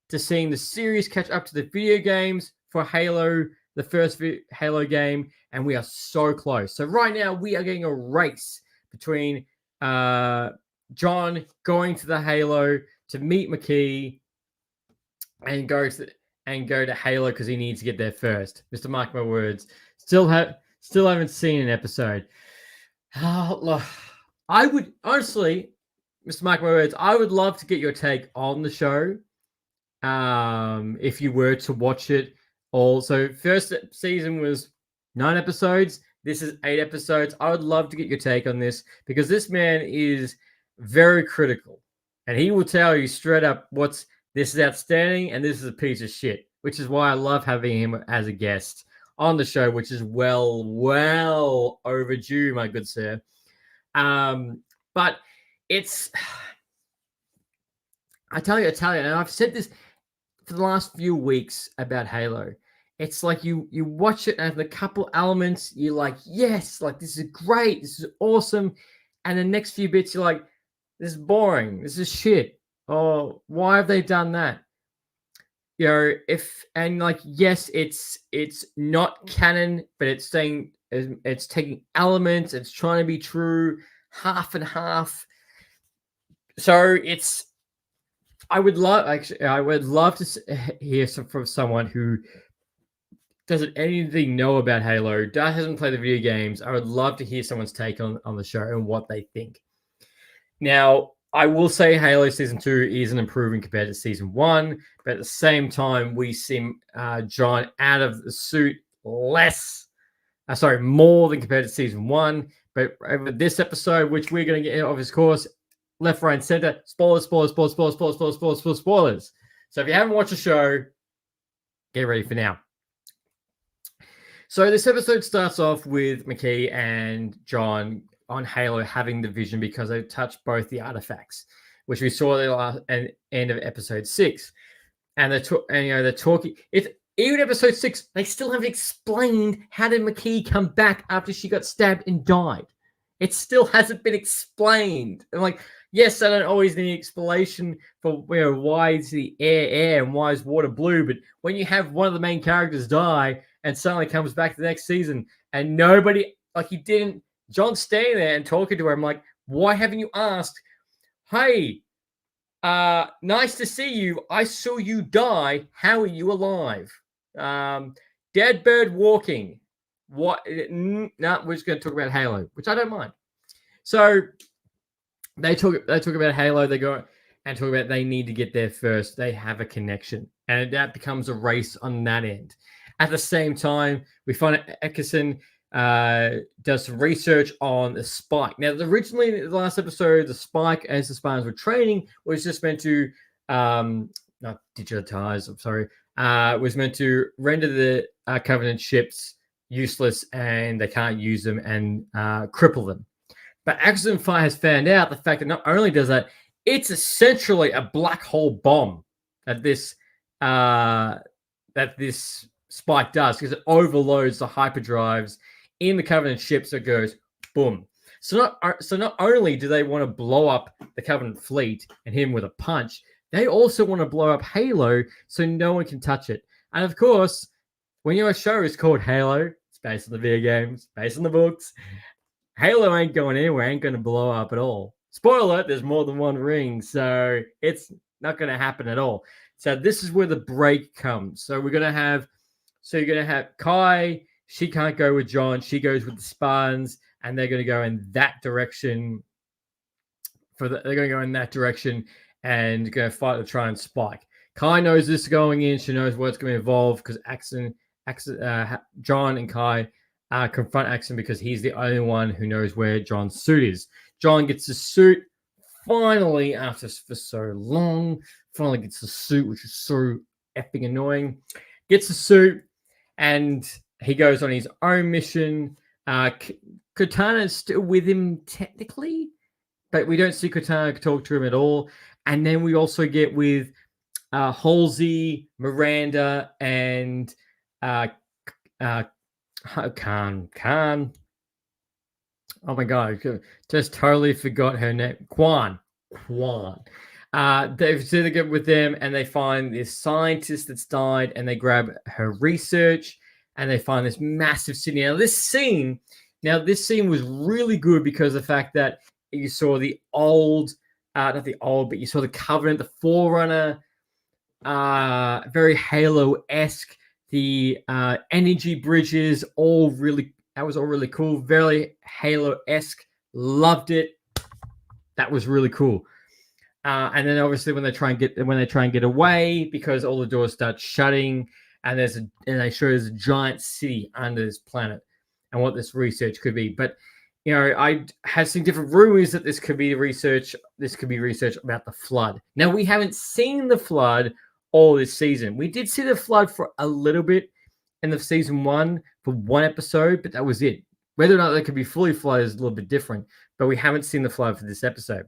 to seeing the series catch up to the video games for Halo, the first Halo game, and we are so close. So right now, we are getting a race between John going to the Halo to meet McKee and go to Halo because he needs to get there first. Mr. Mark my words. Still haven't seen an episode. I would honestly, Mr. Mark my words, I would love to get your take on the show. if you were to watch it all. So first season was 9 episodes. This is 8 episodes. I would love to get your take on this because this man is very critical, and he will tell you straight up this is outstanding and this is a piece of shit, which is why I love having him as a guest on the show, which is well overdue, my good sir. But it's I tell you, and I've said this for the last few weeks about Halo. It's like you watch it and the couple elements, you're like, yes, like this is great, this is awesome. And the next few bits, you're like, this is boring, this is shit. Oh, why have they done that? Yes, it's not canon, but it's saying it's taking elements, it's trying to be true, half and half. So I would love to hear from someone who doesn't anything know about Halo, hasn't played the video games. I would love to hear someone's take on the show and what they think. Now, I will say Halo Season 2 is an improvement compared to Season 1, but at the same time, we see John out of the suit more than compared to Season 1. But over this episode, which we're going to get off his course, left, right, and center, spoilers. So if you haven't watched the show, get ready for now. So this episode starts off with McKee and John on Halo having the vision because they touched both the artifacts, which we saw at the end of episode 6. And they're talking. Even episode 6, they still haven't explained how did McKee come back after she got stabbed and died. It still hasn't been explained. And like, yes, I don't always need explanation for why is the air and why is water blue, but when you have one of the main characters die and suddenly comes back the next season and nobody, like he didn't, John's standing there and talking to her. I'm like, why haven't you asked, hey, nice to see you. I saw you die. How are you alive? Dead bird walking. What? No, we're just going to talk about Halo, which I don't mind. So they talk about Halo. They go and talk about they need to get there first. They have a connection, and that becomes a race on that end. At the same time, we find Eckerson does some research on the spike. Now, originally in the last episode, the spike, as the Spartans were training, was just meant to not digitize. I'm sorry. Was meant to render the Covenant ships useless and they can't use them and cripple them. But Axon Fire has found out the fact that not only does that, it's essentially a black hole bomb that this spike does because it overloads the hyperdrives in the Covenant ships. It goes boom. So not only do they want to blow up the Covenant fleet and hit him with a punch, they also want to blow up Halo so no one can touch it. And of course, when your show is called Halo, it's based on the video games, based on the books. Halo ain't going anywhere, ain't going to blow up at all. Spoiler alert, there's more than one ring, so it's not going to happen at all. So this is where the break comes. So you're going to have Kai. She can't go with John. She goes with the Spartans, and they're going to go in that direction. They're going to go in that direction and going to fight to try and spike. Kai knows this is going in. She knows what's going to involve because John and Kai confront Axon because he's the only one who knows where John's suit is. John gets the suit finally after for so long. Finally gets the suit, which is so effing annoying. Gets the suit and he goes on his own mission. Cortana is still with him technically, but we don't see Cortana talk to him at all. And then we also get with Halsey, Miranda, and Khan. Oh my god, just totally forgot her name. Kwan. They get with them and they find this scientist that's died and they grab her research and they find this massive city. Now this scene was really good because of the fact that you saw the old, not the old, but you saw the Covenant, the Forerunner, very Halo-esque. The energy bridges, that was all really cool. Very Halo-esque. Loved it. That was really cool. And then obviously when they try and get away, because all the doors start shutting, and they show there's a giant city under this planet, and what this research could be. But I have seen different rumors that this could be research. This could be research about the flood. Now we haven't seen the flood all this season. We did see the flood for a little bit in the season 1 for one episode, but that was it. Whether or not they could be fully flooded is a little bit different. But we haven't seen the flood for this episode.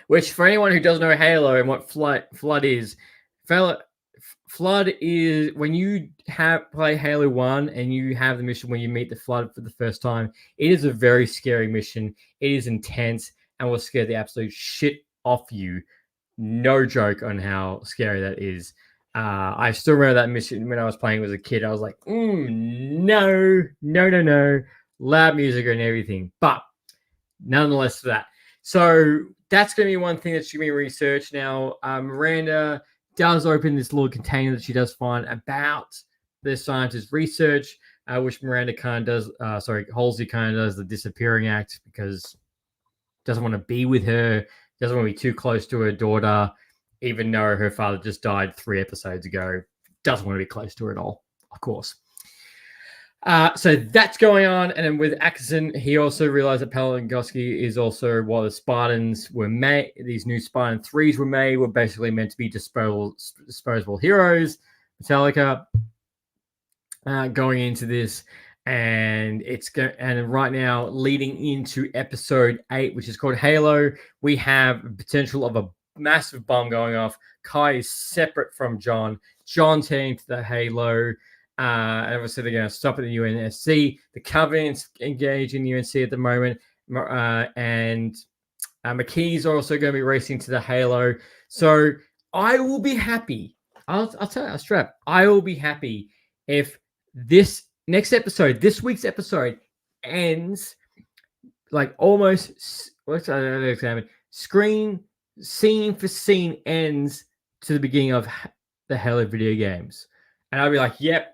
Which, for anyone who doesn't know Halo and what flood is, flood is when you play Halo 1 and you have the mission where you meet the flood for the first time. It is a very scary mission. It is intense and will scare the absolute shit off you. No joke on how scary that is. I still remember that mission when I was playing as a kid. I was like, no. Loud music and everything. But nonetheless, for that. So that's going to be one thing that she may research. Now, Miranda does open this little container that she does find about the scientist research, which Miranda kind of does. Halsey kind of does the disappearing act because doesn't want to be with her, doesn't want to be too close to her daughter, even though her father just died 3 episodes ago. Doesn't want to be close to her at all, of course. So that's going on. And then with Atkinson, he also realized that Palangoski is also, while the Spartans were made, these new Spartan 3s were basically meant to be disposable heroes. Metallica going into this, and and right now leading into episode 8, which is called Halo, we have potential of a massive bomb going off. Kai is separate from John. John's heading to the Halo. And obviously they're going to stop at the UNSC. The Covenant's engaged in UNC at the moment. And McKee's also going to be racing to the Halo. So I will be happy. I'll tell you, straight up, I will be happy if this week's episode ends like almost, scene for scene ends to the beginning of the Halo video games. And I'll be like, yep,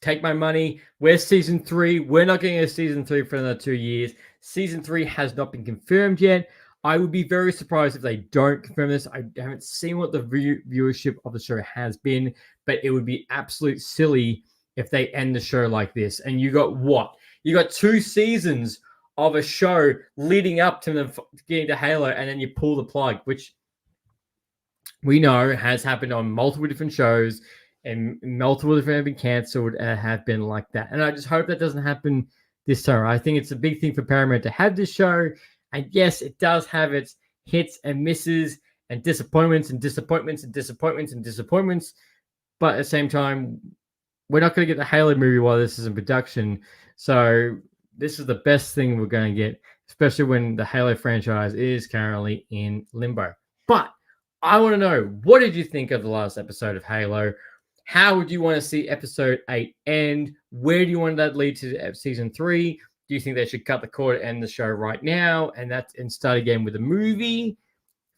take my money. Where's season 3? We're not getting a season 3 for another 2 years. Season 3 has not been confirmed yet. I would be very surprised if they don't confirm this. I haven't seen what the viewership of the show has been, but it would be absolute silly if they end the show like this. And you got what? You got 2 seasons of a show leading up to them getting to Halo, and then you pull the plug, which we know has happened on multiple different shows, and multiple different have been cancelled and have been like that. And I just hope that doesn't happen this time. I think it's a big thing for Paramount to have this show. And yes, it does have its hits and misses and disappointments and disappointments and disappointments and disappointments. But at the same time, we're not going to get the Halo movie while this is in production. So this is the best thing we're going to get, especially when the Halo franchise is currently in limbo. But I want to know, what did you think of the last episode of Halo? How would you want to see episode 8 end? Where do you want that lead to season 3? Do you think they should cut the cord and end the show right now and start again with a movie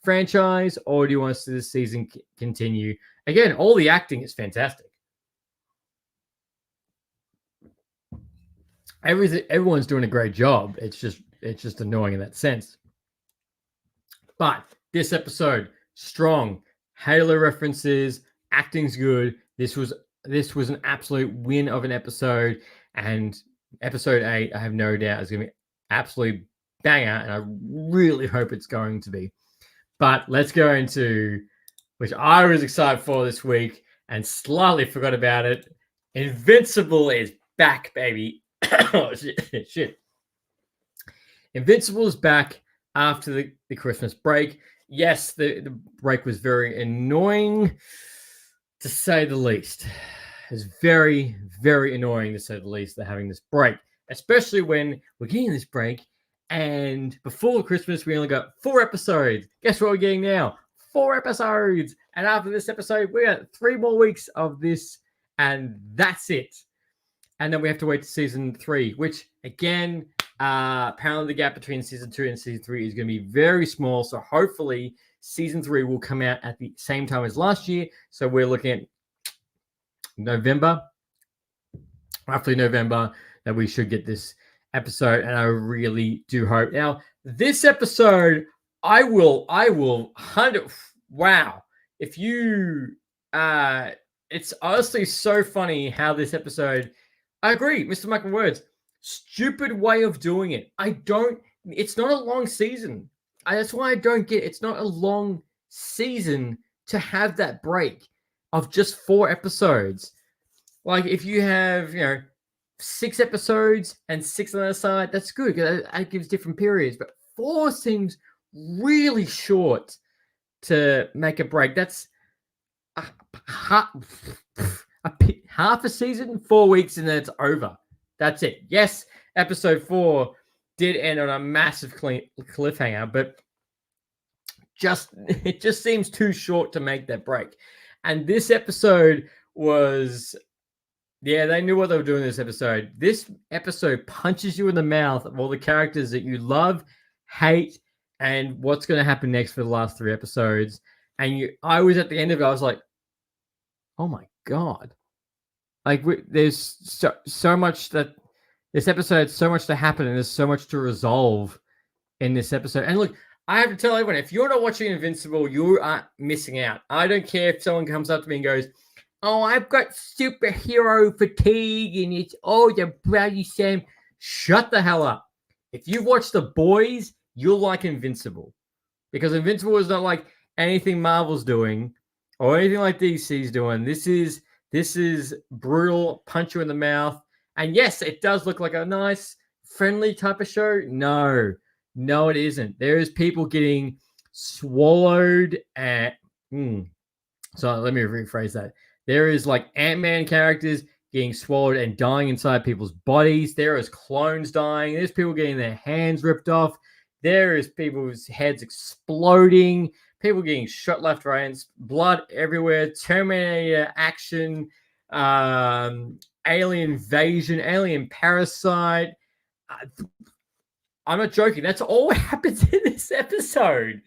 franchise? Or do you want to see this season continue? Again, all the acting is fantastic. Everyone's doing a great job. It's just annoying in that sense. But this episode, strong. Halo references, acting's good. This was an absolute win of an episode, and episode 8, I have no doubt, is going to be absolute banger, and I really hope it's going to be. But let's go into, which I was excited for this week and slightly forgot about it. Invincible is back, baby. Oh, shit. Invincible is back after the Christmas break. Yes, the break was very annoying, to say the least. It's very, very annoying, to say the least, they're having this break, especially when we're getting this break, and before Christmas, we only got 4 episodes. Guess what we're getting now? 4 episodes. And after this episode, we got 3 more weeks of this, and that's it. And then we have to wait to season 3, which, again, apparently the gap between season 2 and season 3 is going to be very small. So hopefully season 3 will come out at the same time as last year. So we're looking at roughly November, that we should get this episode. And I really do hope. Now, this episode, I will 100. Wow. If you it's honestly so funny how this episode, I agree, Mr. Michael Words, stupid way of doing it. It's not a long season. That's why I don't get, it's not a long season to have that break of just 4 episodes. Like if you have, 6 episodes and 6 on the other side, that's good. That gives different periods. But 4 seems really short to make a break. That's half a season, 4 weeks, and then it's over. That's it. Yes, episode 4 did end on a massive cliffhanger, but it just seems too short to make that break. And this episode was, yeah, they knew what they were doing this episode. This episode punches you in the mouth of all the characters that you love, hate, and what's going to happen next for the last 3 episodes. And I was at the end of it, I was like, oh my God. Like, there's so much that this episode, so much to happen, and there's so much to resolve in this episode. And look, I have to tell everyone, if you're not watching Invincible, you are missing out. I don't care if someone comes up to me and goes, oh, I've got superhero fatigue and it's all the bloody same. Shut the hell up. If you've watched The Boys, you'll like Invincible. Because Invincible is not like anything Marvel's doing or anything like DC's doing. This is brutal, punch you in the mouth. And yes, it does look like a nice, friendly type of show. No, it isn't. There is people getting swallowed and... So let me rephrase that. There is like Ant-Man characters getting swallowed and dying inside people's bodies. There is clones dying. There's people getting their hands ripped off. There is people's heads exploding. People getting shot left, right, and blood everywhere. Terminator action, alien invasion, alien parasite. I'm not joking. That's all what happens in this episode.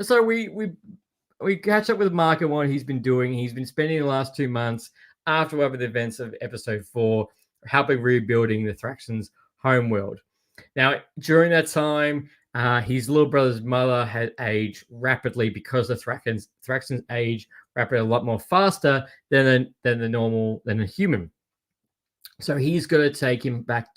So we catch up with Mark and what he's been doing. He's been spending the last 2 months after the events of episode 4, helping rebuilding the Thraxans' homeworld. Now, during that time, his little brother's mother had aged rapidly because the Thraxans age rapidly a lot more faster than a human. So he's got to take him back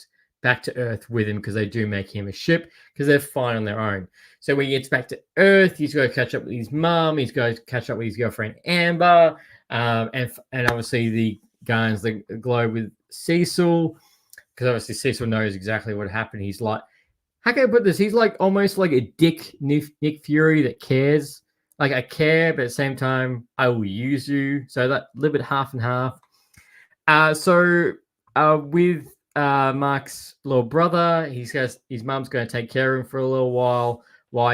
to Earth with him because they do make him a ship because they're fine on their own. So when he gets back to Earth, he's got to catch up with his mom. He's got to catch up with his girlfriend Amber, and obviously the Guardians the Globe with Cecil, because obviously Cecil knows exactly what happened. He's like, how can I put this? He's like almost like a dick Nick Fury that cares. Like, I care, but at the same time, I will use you. So that a little bit half and half. With Mark's little brother, his mom's going to take care of him for a little while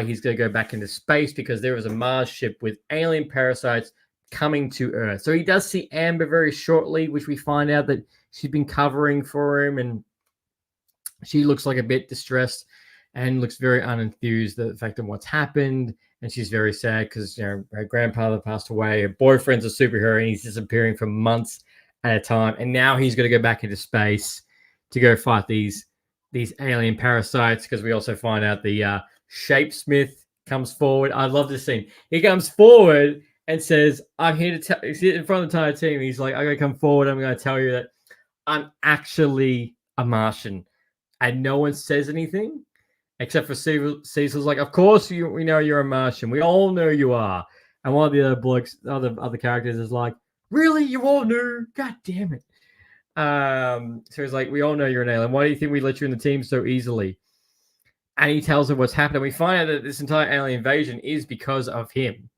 he's going to go back into space because there is a Mars ship with alien parasites coming to Earth. So he does see Amber very shortly, which we find out that she's been covering for him, and she looks like a bit distressed and looks very unenthused at the fact of what's happened. And she's very sad because her grandfather passed away. Her boyfriend's a superhero and he's disappearing for months at a time. And now he's going to go back into space to go fight these alien parasites, because we also find out the Shapesmith comes forward. I love this scene. He comes forward and says, I'm here to tell, he's in front of the entire team. He's like, I'm going to come forward. I'm going to tell you that I'm actually a Martian. And no one says anything except for Cecil's like, of course we know you're a Martian. We all know you are. And one of the other blokes, other characters is like, really? You all knew? God damn it. So he's like, we all know you're an alien. Why do you think we let you in the team so easily? And he tells her what's happened. We find out that this entire alien invasion is because of him.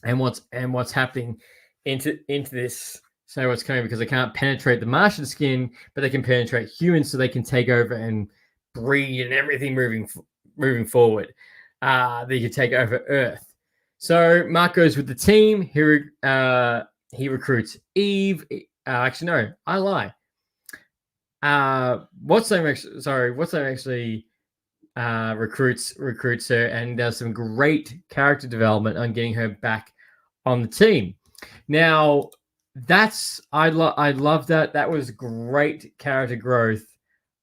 And what's happening into this. So what's coming, because they can't penetrate the Martian skin, but they can penetrate humans, so they can take over and breed and everything moving forward. They can take over Earth. So Mark goes with the team. He recruits Eve. Actually, no, I lie. What's name actually recruits her and does some great character development on getting her back on the team. Now, I love that. That was great character growth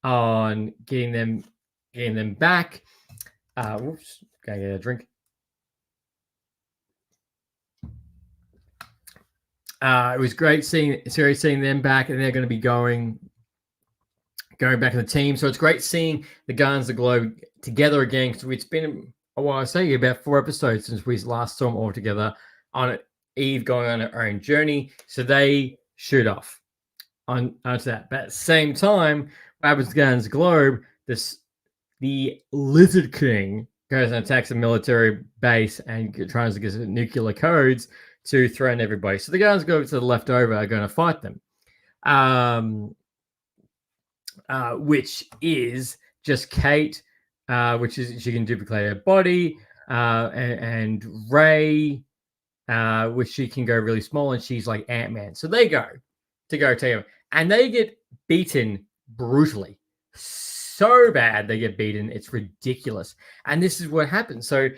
on getting them back. Whoops, gotta get a drink. It was great seeing them back, and they're going to be going back in the team. So it's great seeing the Guardians of the Globe together again, because it's been a while. I say about 4 episodes since we last saw them all together on Eve going on her own journey. So they shoot off onto that. But at the same time, what happens to Guardians of the Globe? The Lizard King goes and attacks a military base and tries to get nuclear codes to threaten everybody. So the guys go to the leftover are going to fight them, which is just Kate, which is she can duplicate her body, and Ray, which she can go really small, and she's like Ant-Man. So they go take him, and they get beaten brutally. So bad they get beaten, it's ridiculous. And this is what happens. So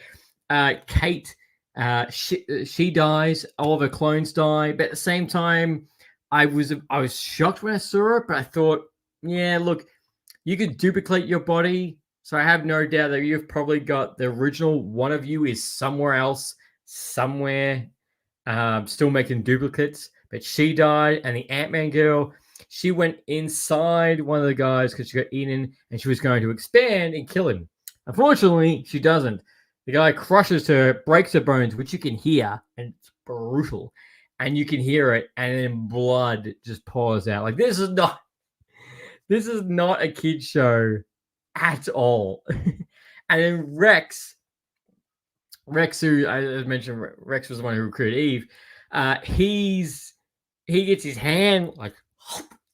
Kate, she dies, all of her clones die, but at the same time, I was shocked when I saw it, but I thought, yeah, look, you could duplicate your body, so I have no doubt that you've probably got the original. One of you is somewhere else, somewhere, still making duplicates, but she died, and the Ant-Man girl, she went inside one of the guys because she got eaten, and she was going to expand and kill him. Unfortunately, she doesn't. The guy crushes her, breaks her bones, which you can hear, and it's brutal. And you can hear it, and then blood just pours out. Like, this is not a kid show at all. And then Rex, who I mentioned, Rex was the one who recruited Eve. He gets his hand like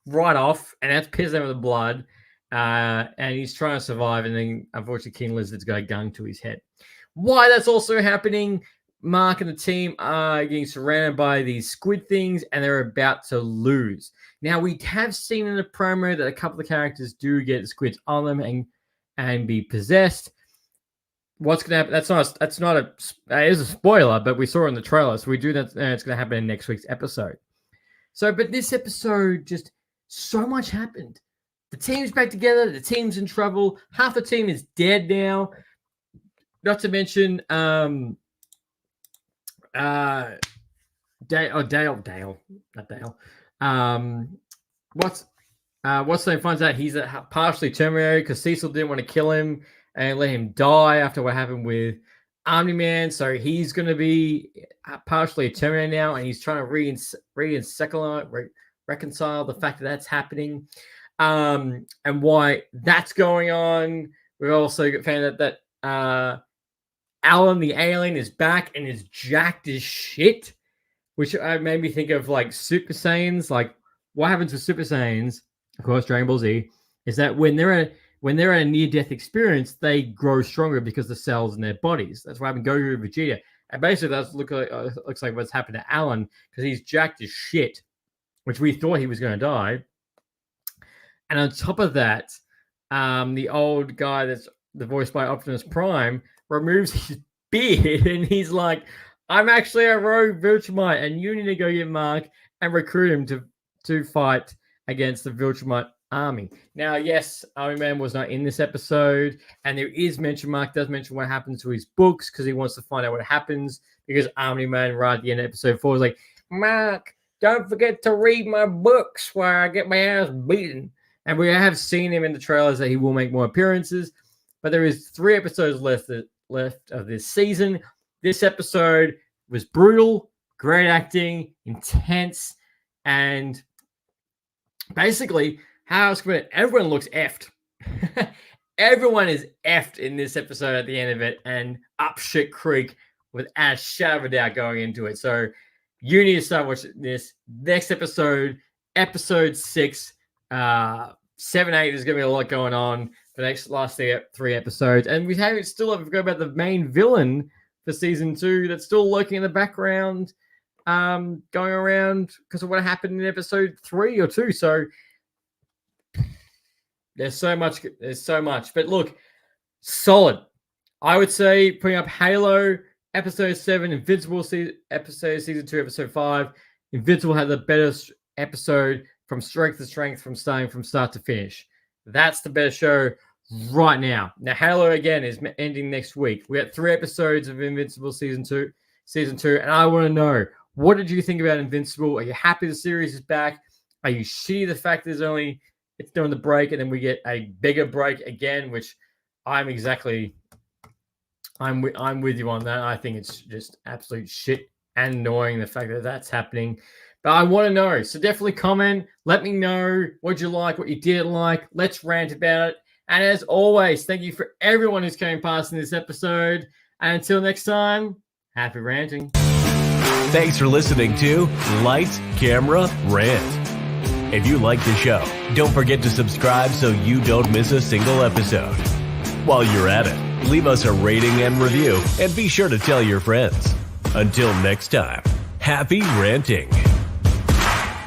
right off, and that's pissed out with the blood. And he's trying to survive, and then unfortunately King Lizard's got a gun to his head. Why that's also happening, Mark and the team are getting surrounded by these squid things, and they're about to lose. Now, we have seen in the promo that a couple of characters do get squids on them and be possessed. What's going to happen? That is a spoiler, but we saw it in the trailer, so we do that. It's going to happen in next week's episode. So, but this episode, just so much happened. The team's back together. The team's in trouble. Half the team is dead now. Not to mention, Dale, not Dale. What's name finds out he's partially terminated because Cecil didn't want to kill him and let him die after what happened with Omni-Man. So he's going to be partially terminated now, and he's trying to reconcile the fact that that's happening, and why that's going on. We've also found out that Alan the alien is back and is jacked as shit, which made me think of like Super Saiyans. Like, what happens with Super Saiyans, of course, Dragon Ball Z, is that when they're at a near-death experience, they grow stronger because the cells in their bodies. That's what happened to Goku and Vegeta. And basically, that looks like what's happened to Alan, because he's jacked as shit, which we thought he was going to die. And on top of that, the old guy that's the voiced by Optimus Prime removes his beard, and he's like, I'm actually a rogue Viltrumite, and you need to go get Mark and recruit him to fight against the Viltrumite army. Now, yes, Omni-Man was not in this episode, and there is mention, Mark does mention what happens to his books, because he wants to find out what happens, because Omni-Man right at the end of episode 4 is like, Mark, don't forget to read my books where I get my ass beaten. And we have seen him in the trailers that he will make more appearances, but there is 3 episodes left of this season. This episode was brutal, great acting, intense, and basically, how else can everyone looks effed. Everyone is effed in this episode at the end of it, and up shit creek without a shadow of a doubt going into it. So you need to start watching this. Next episode, episode 6, 7, 8, there's going to be a lot going on for the last 3 episodes. And we still have to go about the main villain for season 2 that's still lurking in the background, going around because of what happened in episode 3 or 2. So there's so much. But look, solid. I would say putting up Halo episode 7, Invincible season 2, episode 5. Invincible had the better episode from strength to strength, from start to finish. That's the better show. right now. Now, Halo again is ending next week. We got 3 episodes of Invincible season two, and I want to know, what did you think about Invincible? Are you happy the series is back? Are you shitty the fact there's only it's during the break and then we get a bigger break again, which I'm with you on that. I think it's just absolute shit and annoying the fact that that's happening. But I want to know. So definitely comment. Let me know what you like, what you didn't like. Let's rant about it. And as always, thank you for everyone who's coming past in this episode. And until next time, happy ranting. Thanks for listening to Lights, Camera, Rant. If you like the show, don't forget to subscribe so you don't miss a single episode. While you're at it, leave us a rating and review, and be sure to tell your friends. Until next time, happy ranting.